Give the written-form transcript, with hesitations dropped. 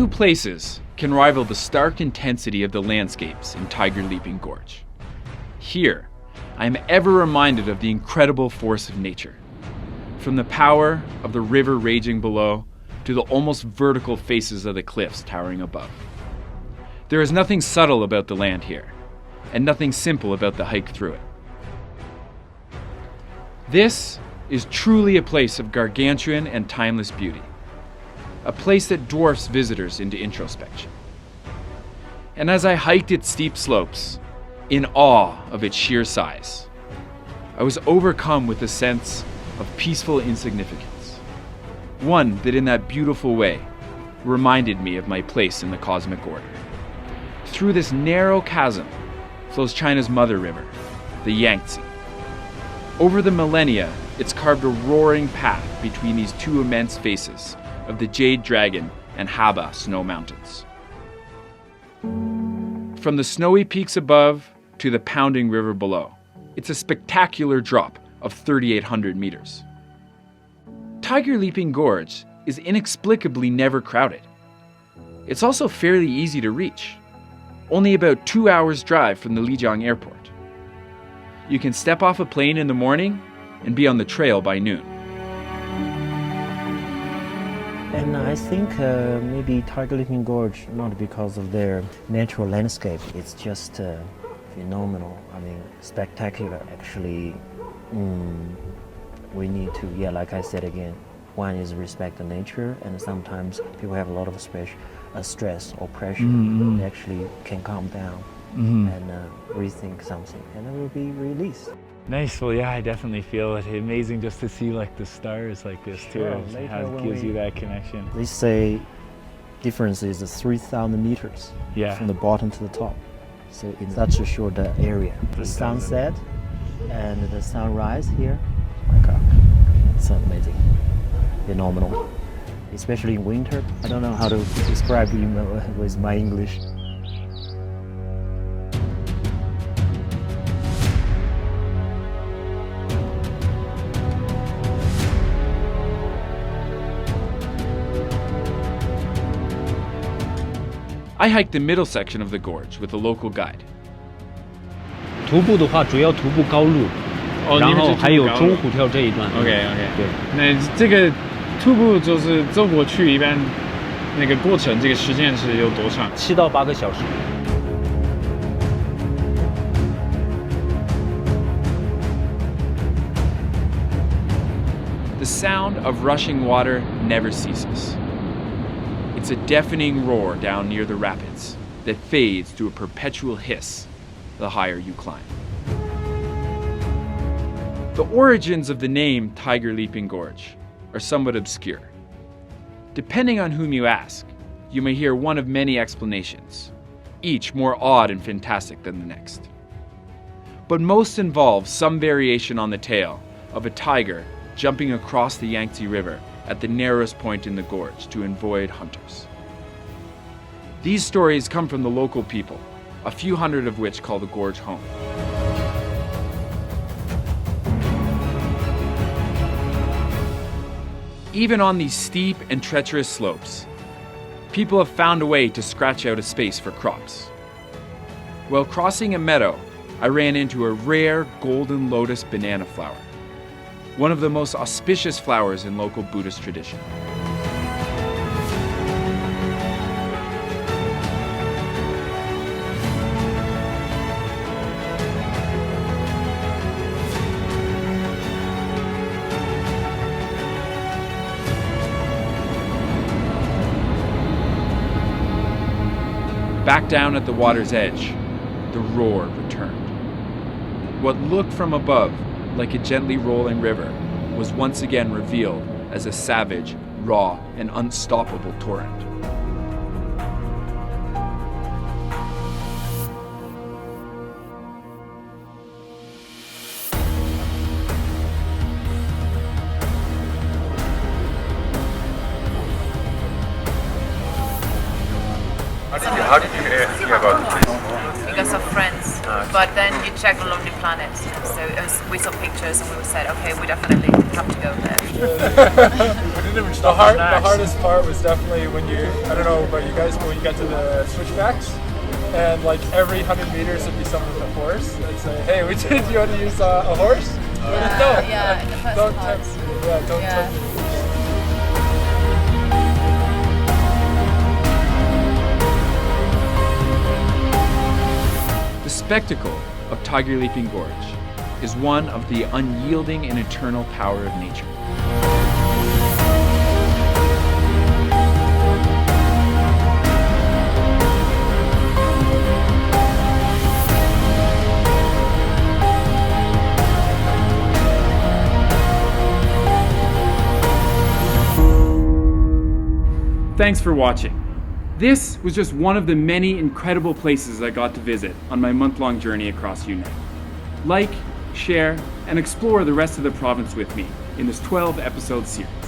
Few places can rival the stark intensity of the landscapes in Tiger Leaping Gorge. Here, I am ever reminded of the incredible force of nature. From the power of the river raging below to the almost vertical faces of the cliffs towering above. There is nothing subtle about the land here, and nothing simple about the hike through it. This is truly a place of gargantuan and timeless beauty. A place that dwarfs visitors into introspection. And as I hiked its steep slopes, in awe of its sheer size, I was overcome with a sense of peaceful insignificance. One that in that beautiful way reminded me of my place in the cosmic order. Through this narrow chasm flows China's mother river, the Yangtze. Over the millennia, it's carved a roaring path between these two immense faces of the Jade Dragon and Haba snow mountains. From the snowy peaks above to the pounding river below, it's a spectacular drop of 3,800 meters. Tiger Leaping Gorge is inexplicably never crowded. It's also fairly easy to reach, only about 2 hours drive from the Lijiang airport. You can step off a plane in the morning and be on the trail by noon. And I think maybe Tiger Leaping Gorge, not because of their natural landscape, it's just phenomenal. I mean, spectacular. Actually, we need to, like I said again, one is respect the nature, and sometimes people have a lot of stress or pressure. They actually can calm down and rethink something, and it will be released. Nice. Well, yeah, I definitely feel it. Amazing just to see like the stars like this too. Sure, It gives you that connection. They say difference is 3,000 meters from the bottom to the top. So in such a short area, the sunset and the sunrise here, oh my God, it's amazing, phenomenal. Especially in winter. I don't know how to describe it with my English. I hiked the middle section of the gorge with a local guide. 徒步的话，主要徒步高路，然后还有中虎跳这一段。OK， 对。那这个徒步就是走过去，一般那个过程，这个时间是有多长？7到8个小时。The sound of rushing water never ceases. It's a deafening roar down near the rapids that fades to a perpetual hiss the higher you climb. The origins of the name Tiger Leaping Gorge are somewhat obscure. Depending on whom you ask, you may hear one of many explanations, each more odd and fantastic than the next. But most involve some variation on the tale of a tiger jumping across the Yangtze River at the narrowest point in the gorge to avoid hunters. These stories come from the local people, a few hundred of which call the gorge home. Even on these steep and treacherous slopes, people have found a way to scratch out a space for crops. While crossing a meadow, I ran into a rare golden lotus banana flower, one of the most auspicious flowers in local Buddhist tradition. Back down at the water's edge, the roar returned. What looked from above like a gently rolling river was once again revealed as a savage, raw, and unstoppable torrent. How did you hear about this? because of friends. But then you check the Lonely Planet, and so we saw pictures and we said, okay, we definitely have to go there. The hardest part was definitely when you, I don't know about you guys, but when you got to the switchbacks, and like every 100 meters would be someone with a horse and say, hey, do you want to use a horse? Yeah, in the first don't part. tempt me. Yeah, don't tempt me. The spectacle of Tiger Leaping Gorge is one of the unyielding and eternal power of nature. Thanks for watching. This was just one of the many incredible places I got to visit on my month-long journey across Yunnan. Like, share, and explore the rest of the province with me in this 12-episode series.